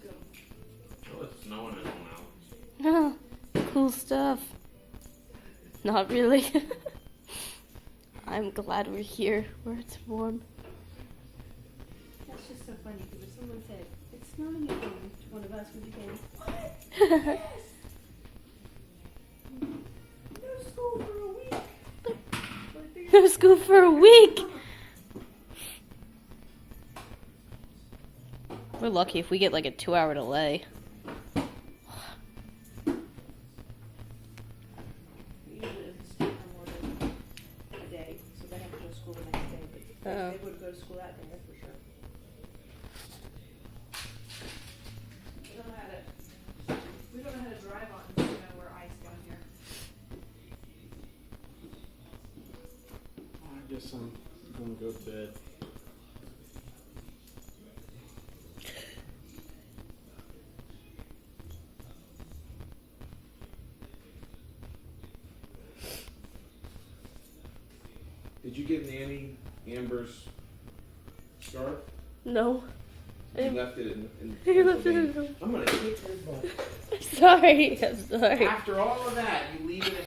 Oh, it's snowing in now. Oh, cool stuff. Not really. I'm glad we're here where it's warm. That's just so funny because if someone said, it's snowing again to one of us, we'd be going, what? Yes! No school for a week. No school for a week. We're lucky if we get like a 2-hour delay. Usually it doesn't start for more than a day, so they have to go to school the next day. But Oh. they would go to school that day, that's for sure. We don't know how to drive on snow or ice down here. I guess I'm gonna go to bed. Did you give Nanny Amber's scarf? No. You left it in You left it in Pennsylvania. I'm gonna kick your butt. I'm sorry. I'm sorry. After all of that, you leave it in